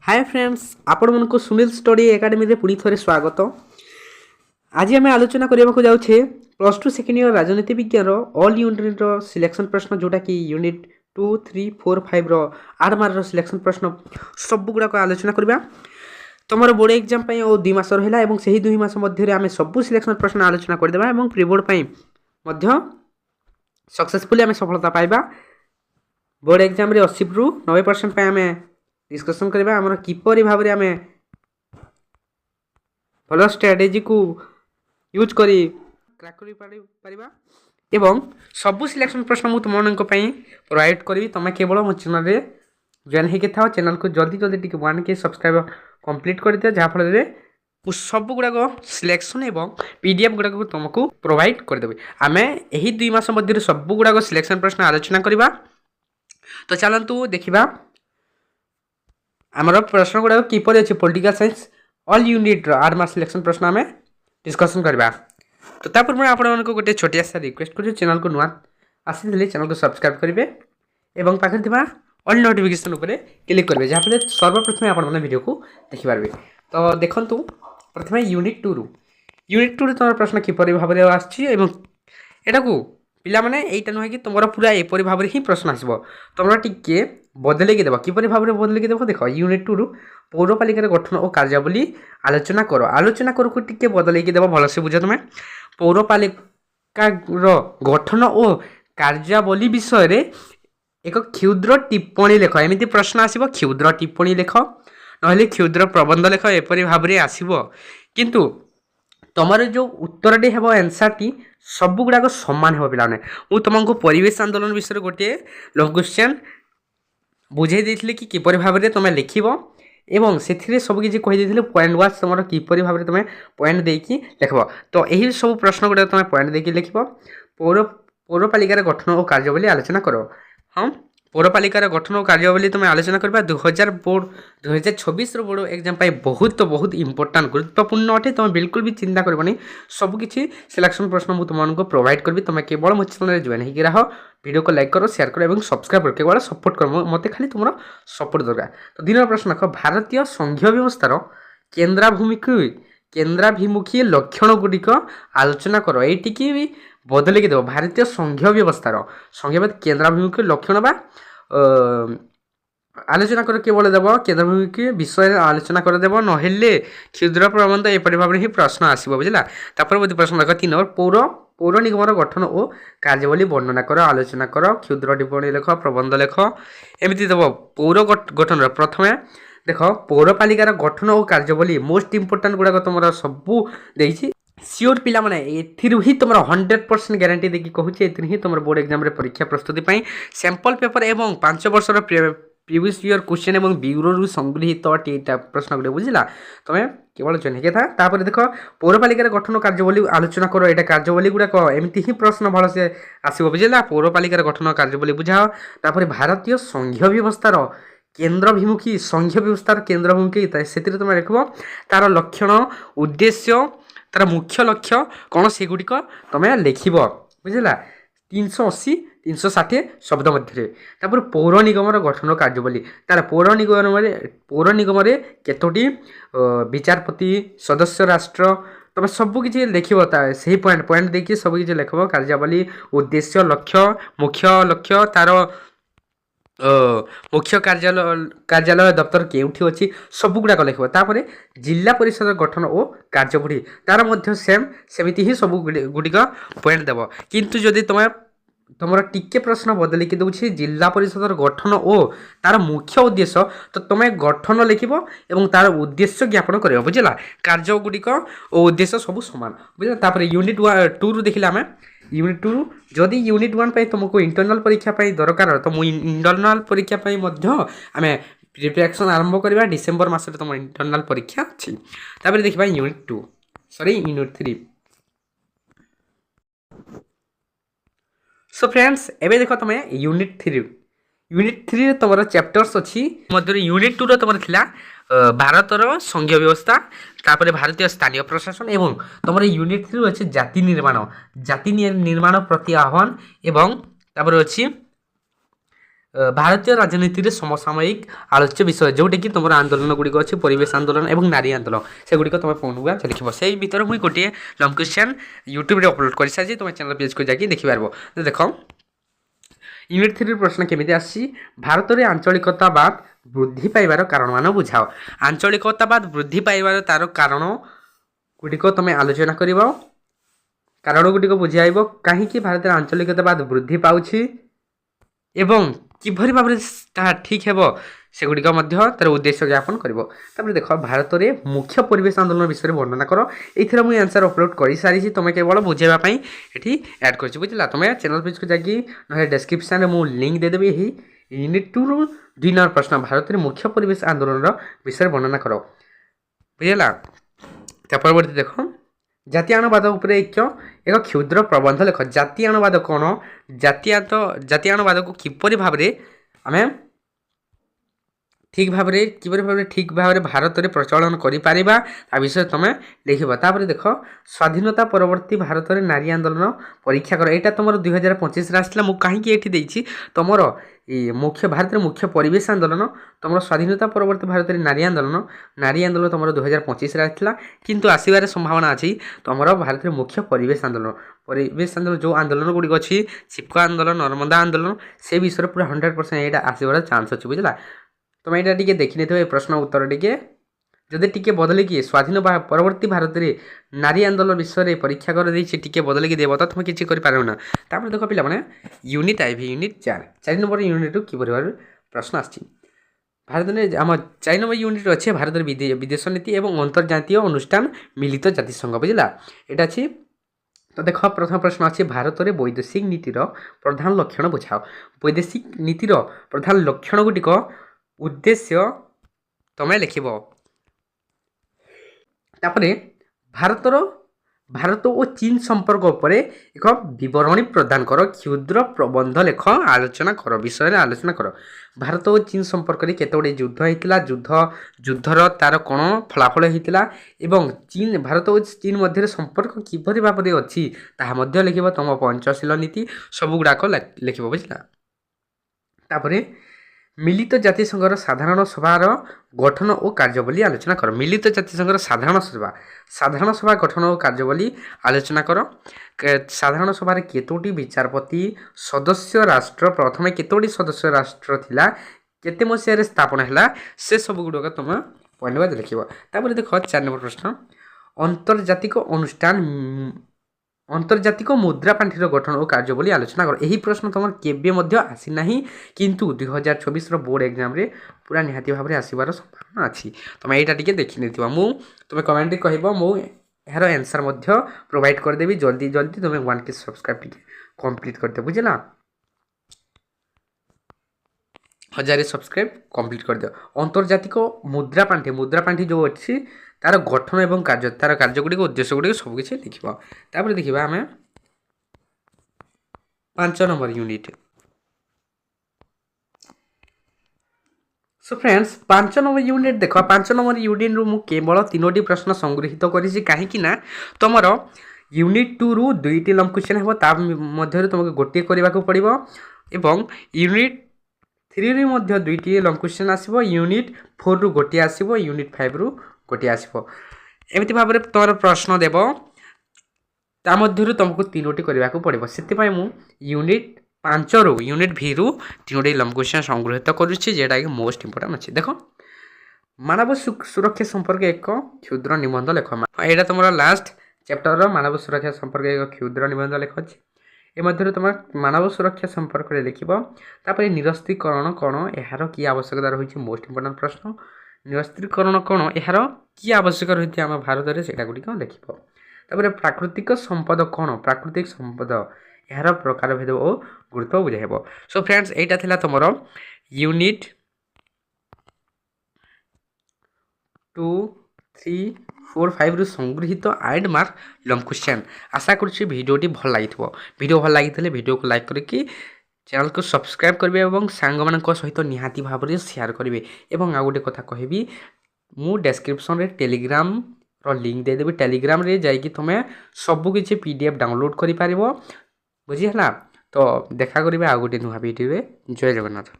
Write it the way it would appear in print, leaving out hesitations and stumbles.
Hi friends आपण मन को सुनील स्टडी एकेडमी रे पुणी थोड़े स्वागत। आज आम आलोचना करने जाऊे प्लस टू सेकेंड इयर राजनीति विज्ञान ऑल यूनिट सिलेक्शन प्रश्न जोटा कि यूनिट 2, 3, 4, 5 आठ मार्क सिलेक्शन प्रश्न सब गुड़ाक आलोचना करवा। तुम बोर्ड एग्जाम और 2 मास रहा और से 2 मास मध्य आम सब सिलेक्शन प्रश्न आलोचना करदे और प्री बोर्ड सक्सेसफुली आम सफलता पाइबा। बोर्ड एग्जाम 80 ରୁ 90% आम डिस्कसन करबा हमर किपरि भाबरे आमे भल स्ट्रेटेजी को यूज करी क्रैक करी परिबा एवं सब सिलेक्शन प्रश्न मु तुमनको पई प्रोवाइड करबी। तमे केवल मो चैनल रे जॉइन हे के थाओ। चैनल को जल्दी जल्दी टिके 1K सब्सक्राइब कंप्लीट कर दिया जहा फल रे मु सब गुडा को सिलेक्शन एवं पीडीएफ गुडा को तुमको प्रोवाइड कर देबे। आमे एही 2 मास मध्ये सब गुडा को सिलेक्शन प्रश्न आलोचना करबा। तो चलंतु देखिबा आमर प्रश्न गुड़ा किपर अच्छे political science all unit 8 mark selection प्रश्न आम डिस्कसन करवा। तो तापूर्व आपण को गोटे छोटिया सा रिक्वेस्ट कर चैनल को नुआ आसी चैनल को सब्सक्राइब करेंगे और पाखे ऑल नोटिफिकेशन उपर क्लिक करेंगे जहाँफल सर्वप्रथम आपण वीडियो को देखिपारे। तो देखु प्रथम यूनिट 2 रू तुम प्रश्न किपर भाव में आसटा को पिला माने एटा नुहे कि तुम पूरा एपरी भाव ही प्रश्न आसब। तुम टिके बदलेकी देव किपरि भाव में बदलेकी देव देख यूनिट 2 रू पौरपालिकार गठन और कार्यावली आलोचना कर को टिके बदलेकी देव भलसे बुझ। तुम पौरपालिकार गठन और कार्यावली विषय रे एक क्षुद्र टिप्पणी लेख। एमती प्रश्न आसब क्षुद्र टिप्पणी लेख ना क्षुद्र प्रबंध लेख एपरी भाव में आसब। किंतु तुमर जो उत्तर हम आंसर टी सब गुड़ाक सामान हो पाने मुझे तुमको परिवेश आंदोलन विषय गोटे लॉन्ग क्वेश्चन बुझे देती कि किपर भाव में तुम लिख एवं से सबकि कहीदे पॉइंट वाइज तुम किपर भाव में तुम पॉइंट देकी लिख। तो यही सब प्रश्न गुड़ा तुम पॉइंट देकी लिख पौरपालिकार गठन और कार्यावली आलोचना करो। हाँ पौरपालिकार गठन और कार्यावली तुम आलोचना करवा 2024 बोर्ड एग्जाम बहुत बहुत इंपोर्टाट गुरुत्वपूर्ण अटे। तुम बिल्कुल भी चिंता करनी सबकि सिलेक्शन प्रश्न मुझे तुमको प्रोवाइड करी। तुम केवल मो चैनल जॉइन होकर रह वीडियो को लाइक करो शेयर करो और सब्सक्राइब करो केवल सपोर्ट करो मत खाली तुम सपोर्ट दरकार। तो दिन प्रश्न रख भारतीय संघीय व्यवस्थार केन्द्राभिमुखी लक्षण गुड़िक आलोचना करो। ये भी बदलिकी देव भारतीय संघीय व्यवस्थार केन्द्राभिमुखी लक्षण बा आलोचना कर केवल देव केन्द्राभिमुखी विषय आलोचना कर देव ना क्षुद्र प्रबंध एपरी भाव में ही प्रश्न आसो बुझला। तापर प्रश्न रख 3 नंबर पौर निगम गठन और कार्यावली वर्णना कर आलोचना कर क्षुद्र टिप्पणी लेख प्रबंध लेख एमती देव। पौर गठन प्रथम देख पौरपालिकार गठन और कार्यावली मोस्ट इंपोर्टाट गुड़ाक तुम सबू देती सियोर पिला माने एथिरु ही तुम 100% गारंटी देकी कहूचे एथिरु ही तुम बोर्ड एग्जाम रे परीक्षा प्रस्तुति पई सैंपल पेपर एवं 5 वर्षर प्रीवियस ईयर क्वेश्चन एवं ब्यूरो रु संग्रहित एटा प्रश्न गुडे बुझिला। तुम केवल जनेके था तापर देख पौरपालिकार गठन कार्यावली आलोचना करो। एटा कार्यावली गुडा एमती ही प्रश्न भल से आसीबो बुझिला। पौरपालिकार गठन कार्यावली बुझाओ। तापर भारतीय संघीय व्यवस्थार केन्द्राभिमुखी संघीय व्यवस्थार केन्द्राभिमुखी से तुम लिख तार लक्षण उद्देश्य तार मुख्य लक्ष्य कौन से गुड़िक तुम लिख बुझला 380 360 शब्द मध्य। तापर पौर निगम गठन कार्यावली तार पौर निगम केतोटी विचारपति सदस्य राष्ट्र तुम सबकि लिख से पॉइंट देखिए सबकि लिख कार्यावली उद्देश्य लक्ष्य मुख्य लक्ष्य तार मुख्य कार्यालय दफ्तर केउठी अच्छी सब गुड़ाक लिख। तापर जिला परिषद गठन और कार्यविधि तार मध्य सेमती ही सब गुड़िक पॉइंट देव। किंतु जदि तुम टिके प्रश्न बदलिकी दूसरी जिला परिषद गठन और तार मुख्य उद्देश्य तो तुम गठन लिख और तार उद्देश्य ज्ञापन कर बुझला। कार्य गुड़िक और उद्देश्य सब सामान बुझला। तापर यूनिट 2 रू देखिला आम यूनिट 2 जदि यूनिट 1 तुमको इंटरनल परीक्षा दरकार तो इंटरनल परीक्षा आम प्रिपरेशन आरंभ करवा। डिसेम्बर मासरे तुम इंटरनल परीक्षा अच्छी। तापर देखा यूनिट 3। सो फ्रेंड्स एबे देख तुम यूनिट 3 तुम चैप्टर्स अच्छी मध्य यूनिट 2 तुम थिला भारतर संघीय व्यवस्था तापर भारतीय स्थानीय प्रशासन एवं तुम यूनिट 3 अच्छे जाति निर्माण प्रति आह्वान एवं तापर अच्छी ଭାରତୀୟ ରାଜନୀତିରେ ସମସାମୟିକ ଆଲୋଚ୍ୟ ବିଷୟ ଯେଉଁଟାକି ତୁମର ଆନ୍ଦୋଳନ ଗୁଡ଼ିକ ଅଛି ପରିବେଶ ଆନ୍ଦୋଳନ ଏବଂ ନାରୀ ଆନ୍ଦୋଳନ ସେଗୁଡ଼ିକ ତୁମେ ପଢ଼ୁବା ଲେଖିବ ସେଇ ଭିତରେ ମୁଇଁ ଗୋଟିଏ ଲଙ୍ଗ୍ କ୍ୱେଶ୍ଚନ୍ ୟୁଟ୍ୟୁବରେ ଅପଲୋଡ଼ କରିସାରିଛି ତୁମେ ଚ୍ୟାନେଲ୍ ପେଜ୍କୁ ଯାଇକି ଦେଖିପାରିବ ଦେଖ ୟୁନିଟ୍ 3 ପ୍ରଶ୍ନ କେମିତି ଆସିଛି ଭାରତରେ ଆଞ୍ଚଳିକତାବାଦ ବୃଦ୍ଧି ପାଇବାର କାରଣମାନ ବୁଝାଅ ଆଞ୍ଚଳିକତାବାଦ ବୃଦ୍ଧି ପାଇବାର ତାର କାରଣ ଗୁଡ଼ିକ ତୁମେ ଆଲୋଚନା କରିବ କାରଣ ଗୁଡ଼ିକ ବୁଝାଇବ କାହିଁକି ଭାରତରେ ଆଞ୍ଚଳିକତାବାଦ ବୃଦ୍ଧି ପାଉଛି ଏବଂ କିଭଳି ଭାବରେ ତାହା ଠିକ୍ ହେବ ସେଗୁଡ଼ିକ ମଧ୍ୟ ତାର ଉଦ୍ଦେଶ୍ୟ ଜ୍ଞାପନ କରିବ ତାପରେ ଦେଖ ଭାରତରେ ମୁଖ୍ୟ ପରିବେଶ ଆନ୍ଦୋଳନ ବିଷୟରେ ବର୍ଣ୍ଣନା କର ଏଇଥିରେ ମୁଁ ଆନ୍ସର୍ ଅପଲୋଡ଼ କରିସାରିଛି ତୁମେ କେବଳ ବୁଝାଇବା ପାଇଁ ଏଠି ଆଡ଼୍ କରିଛି ବୁଝିଲା ତୁମେ ଚ୍ୟାନେଲ୍ ପେଜ୍କୁ ଯାଇକି ନହେଲେ ଡେସ୍କ୍ରିପ୍ସନ୍ରେ ମୁଁ ଲିଙ୍କ୍ ଦେଇଦେବି ଏହି ୟୁନିଟ୍ 2ରୁ 2 ନମ୍ବର ପ୍ରଶ୍ନ ଭାରତରେ ମୁଖ୍ୟ ପରିବେଶ ଆନ୍ଦୋଳନର ବିଷୟରେ ବର୍ଣ୍ଣନା କର ବୁଝିଲା ତା ପରବର୍ତ୍ତୀ ଦେଖ ଜାତୀୟାଣବାଦ ଉପରେ ଏକ କ୍ଷୁଦ୍ର ପ୍ରବନ୍ଧ ଲେଖ ଜାତୀୟାଣବାଦ କ'ଣ ଜାତୀୟାଣବାଦକୁ କିପରି ଭାବରେ ଆମେ ଠିକ୍ ଭାବରେ ଭାରତରେ ପ୍ରଚଳନ କରିପାରିବା ତା ବିଷୟରେ ତୁମେ ଲେଖିବ ତାପରେ ଦେଖ ସ୍ୱାଧୀନତା ପରବର୍ତ୍ତୀ ଭାରତରେ ନାରୀ ଆନ୍ଦୋଳନ ପରୀକ୍ଷା କର ଏଇଟା ତୁମର 2025ରେ ଆସିଥିଲା ମୁଁ କାହିଁକି ଏଠି ଦେଇଛି ତୁମର ଭାରତରେ ମୁଖ୍ୟ ପରିବେଶ ଆନ୍ଦୋଳନ ତୁମର ସ୍ୱାଧୀନତା ପରବର୍ତ୍ତୀ ଭାରତରେ ନାରୀ ଆନ୍ଦୋଳନ ତୁମର 2025ରେ ଆସିଥିଲା କିନ୍ତୁ ଆସିବାର ସମ୍ଭାବନା ଅଛି ତୁମର ଭାରତରେ ମୁଖ୍ୟ ପରିବେଶ ଆନ୍ଦୋଳନ ଯେଉଁ ଆନ୍ଦୋଳନ ଗୁଡ଼ିକ ଅଛି ଚିପ୍କୋ ଆନ୍ଦୋଳନ ନର୍ମଦା ଆନ୍ଦୋଳନ ସେ ବିଷୟରେ ପୁରା 100% ଏଇଟା ଆସିବାର ଚାନ୍ସ ଅଛି ବୁଝିଲା ତୁମେ ଏଇଟା ଟିକେ ଦେଖିନେଇଥିବ ଏ ପ୍ରଶ୍ନ ଉତ୍ତର ଟିକେ ଯଦି ଟିକେ ବଦଳିକି ସ୍ୱାଧୀନ ପରବର୍ତ୍ତୀ ଭାରତରେ ନାରୀ ଆନ୍ଦୋଳନ ବିଷୟରେ ପରୀକ୍ଷା କରିଦେଇଛି ଟିକେ ବଦଳିକି ଦେବ ତ ତୁମେ କିଛି କରିପାରିବ ନା ତାପରେ ଦେଖ ପିଲାମାନେ ୟୁନିଟ୍ ଆଇଭି ୟୁନିଟ୍ 4 ନମ୍ବର ୟୁନିଟ୍ରୁ କିପରି ଭାବରେ ପ୍ରଶ୍ନ ଆସିଛି ଭାରତରେ ଆମ 4 ନମ୍ବର ୟୁନିଟ୍ ଅଛି ଭାରତରେ ବିଦେଶ ନୀତି ଏବଂ ଅନ୍ତର୍ଜାତୀୟ ଅନୁଷ୍ଠାନ ମିଳିତ ଜାତିସଂଘ ବୁଝିଲା ଏଇଟା ଅଛି ତ ଦେଖ ପ୍ରଥମ ପ୍ରଶ୍ନ ଅଛି ଭାରତରେ ବୈଦେଶିକ ନୀତିର ପ୍ରଧାନ ଲକ୍ଷଣ ବୁଝାଅ ବୈଦେଶିକ ନୀତିର ପ୍ରଧାନ ଲକ୍ଷଣ ଗୁଡ଼ିକ ଉଦ୍ଦେଶ୍ୟ ତମେ ଲେଖିବ ତାପରେ ଭାରତ ଓ ଚୀନ ସମ୍ପର୍କ ଉପରେ ଏକ ବିବରଣୀ ପ୍ରଦାନ କର କ୍ଷୁଦ୍ର ପ୍ରବନ୍ଧ ଲେଖ ବିଷୟରେ ଆଲୋଚନା କର ଭାରତ ଓ ଚୀନ ସମ୍ପର୍କରେ କେତେ ଗୁଡ଼ିଏ ଯୁଦ୍ଧ ହେଇଥିଲା ଯୁଦ୍ଧର ତାର କ'ଣ ଫଳାଫଳ ହେଇଥିଲା ଏବଂ ଭାରତ ଓ ଚୀନ ମଧ୍ୟରେ ସମ୍ପର୍କ କିପରି ଭାବରେ ଅଛି ତାହା ମଧ୍ୟ ଲେଖିବ ତମ ପଞ୍ଚଶୀଳ ନୀତି ସବୁଗୁଡ଼ାକ ଲେଖିବ ବୁଝିଲା ତାପରେ ମିଳିତ ଜାତିସଂଘର ସାଧାରଣ ସଭାର ଗଠନ ଓ କାର୍ଯ୍ୟାବଳୀ ଆଲୋଚନା କର ମିଳିତ ଜାତିସଂଘର ସାଧାରଣ ସଭା ଗଠନ ଓ କାର୍ଯ୍ୟାବଳୀ ଆଲୋଚନା କର ସାଧାରଣ ସଭାରେ କେତୋଟି ବିଚାରପତି ସଦସ୍ୟ ରାଷ୍ଟ୍ର ପ୍ରଥମେ କେତୋଟି ସଦସ୍ୟ ରାଷ୍ଟ୍ର ଥିଲା କେତେ ମସିହାରେ ସ୍ଥାପନ ହେଲା ସେ ସବୁଗୁଡ଼ିକ ତୁମେ ପଏଣ୍ଟ ଲେଖିବ ତାପରେ ଦେଖ 4 ନମ୍ବର ପ୍ରଶ୍ନ ଆନ୍ତର୍ଜାତିକ ମୁଦ୍ରା ପାଣ୍ଠିର ଗଠନ ଓ କାର୍ଯ୍ୟାବଳୀ ଆଲୋଚନା କର ଏହି ପ୍ରଶ୍ନ ତୁମର କେବେ ମଧ୍ୟ ଆସିନାହିଁ କିନ୍ତୁ 2024ର ବୋର୍ଡ଼ ଏକ୍ଜାମ୍ରେ ପୁରା ନିହାତି ଭାବରେ ଆସିବାର ସମ୍ଭାବନା ଅଛି ତୁମେ ଏଇଟା ଟିକେ ଦେଖିନେଇଥିବ ତୁମେ କମେଣ୍ଟରେ କହିବ ମୁଁ ଏହାର ଆନ୍ସର୍ ମଧ୍ୟ ପ୍ରୋଭାଇଡ଼ କରିଦେବି ଜଲ୍ଦି ତୁମେ 1K ସବସ୍କ୍ରାଇବ୍ ଟିକେ କମ୍ପ୍ଲିଟ୍ କରିଦେବ ବୁଝିଲା 1000 ସବସ୍କ୍ରାଇବ୍ କମ୍ପ୍ଲିଟ୍ କରିଦିଅ ଆନ୍ତର୍ଜାତିକ ମୁଦ୍ରା ପାଣ୍ଠି ଯେଉଁ ଅଛି ତାର ଗଠନ ଏବଂ ତାର କାର୍ଯ୍ୟଗୁଡ଼ିକ ଉଦ୍ଦେଶ୍ୟ ଗୁଡ଼ିକ ସବୁକିଛି ଲେଖିବ ତାପରେ ଦେଖିବା ଆମେ 5 number unit show friends 5 number unit ଦେଖ 5 ନମ୍ବର ୟୁନିଟ୍ରୁ ମୁଁ କେବଳ 3ଟି ପ୍ରଶ୍ନ ସଂଗୃହୀତ କରିଛି କାହିଁକି ନା ତୁମର ୟୁନିଟ୍ 2ରୁ 2ଟି ଲଙ୍ଗ୍ କ୍ୱେଶ୍ଚନ୍ ହେବ ତା ମଧ୍ୟରୁ ତୁମକୁ ଗୋଟିଏ କରିବାକୁ ପଡ଼ିବ ଏବଂ ୟୁନିଟ୍ 3ରୁ ମଧ୍ୟ 2ଟି ଲଙ୍ଗ୍ କ୍ୱେଶ୍ଚନ୍ ଆସିବ ୟୁନିଟ୍ 4ରୁ ଗୋଟିଏ ଆସିବ ୟୁନିଟ୍ 5ରୁ ଗୋଟିଏ ଆସିବ ଏମିତି ଭାବରେ ତୁମର ପ୍ରଶ୍ନ ଦେବ ତା ମଧ୍ୟରୁ ତୁମକୁ 3ଟି କରିବାକୁ ପଡ଼ିବ ସେଥିପାଇଁ ମୁଁ ୟୁନିଟ୍ 5ରୁ ୟୁନିଟ୍ ଭିରୁ 3ଟି ଲଙ୍ଗ୍ କ୍ୱେଶ୍ଚନ୍ ସଂଗୃହୀତ କରୁଛି ଯେଉଁଟାକି ମୋଷ୍ଟ ଇମ୍ପୋର୍ଟାଣ୍ଟ ଅଛି ଦେଖ ମାନବ ସୁରକ୍ଷା ସମ୍ପର୍କେ ଏକ କ୍ଷୁଦ୍ର ନିବନ୍ଧ ଲେଖ ଏଇଟା ତୁମର ଲାଷ୍ଟ ଚ୍ୟାପ୍ଟରର ମାନବ ସୁରକ୍ଷା ସମ୍ପର୍କେ ଏକ କ୍ଷୁଦ୍ର ନିବନ୍ଧ ଲେଖ ଅଛି ଏ ମଧ୍ୟରୁ ତୁମେ ମାନବ ସୁରକ୍ଷା ସମ୍ପର୍କରେ ଲେଖିବ ତାପରେ ନିରସ୍ତ୍ରୀକରଣ କ'ଣ ଏହାର କି ଆବଶ୍ୟକତା ରହିଛି ମୋଷ୍ଟ ଇମ୍ପୋର୍ଟାଣ୍ଟ ପ୍ରଶ୍ନ ନିରସ୍ତ୍ରୀକରଣ କ'ଣ ଏହାର କି ଆବଶ୍ୟକ ରହିଛି ଆମ ଭାରତରେ ସେଇଟା ଗୁଡ଼ିକ ଲେଖିବ ତାପରେ ପ୍ରାକୃତିକ ସମ୍ପଦ କ'ଣ ପ୍ରାକୃତିକ ସମ୍ପଦ ଏହାର ପ୍ରକାରଭେଦ ଓ ଗୁରୁତ୍ୱ ବୁଝାଇବ ସୋ ଫ୍ରେଣ୍ଡସ୍ ଏଇଟା ଥିଲା ତୁମର ୟୁନିଟ୍ 2, 3, 4, 5ରୁ ସଂଗୃହୀତ ଆଏଡ୍ ମାର୍କ ଲଙ୍ଗ୍ କ୍ୱେଶ୍ଚନ୍ ଆଶା କରୁଛି ଭିଡ଼ିଓଟି ଭଲ ଲାଗିଥିବ ଭିଡ଼ିଓ ଭଲ ଲାଗିଥିଲେ ଭିଡ଼ିଓକୁ ଲାଇକ୍ କରିକି ଚ୍ୟାନେଲକୁ ସବସ୍କ୍ରାଇବ୍ କରିବେ ଏବଂ ସାଙ୍ଗମାନଙ୍କ ସହିତ ନିହାତି ଭାବରେ ସେୟାର କରିବେ ଏବଂ ଆଉ ଗୋଟେ କଥା କହିବି ମୁଁ ଡେସ୍କ୍ରିପ୍ସନ୍ରେ ଟେଲିଗ୍ରାମର ଲିଙ୍କ୍ ଦେଇଦେବି ଟେଲିଗ୍ରାମରେ ଯାଇକି ତୁମେ ସବୁକିଛି PDF ଡାଉନଲୋଡ଼୍ କରିପାରିବ ବୁଝିହେଲା ତ ଦେଖା କରିବା ଆଉ ଗୋଟେ ନୂଆ ଭିଡ଼ିଓରେ। ଜୟ ଜଗନ୍ନାଥ।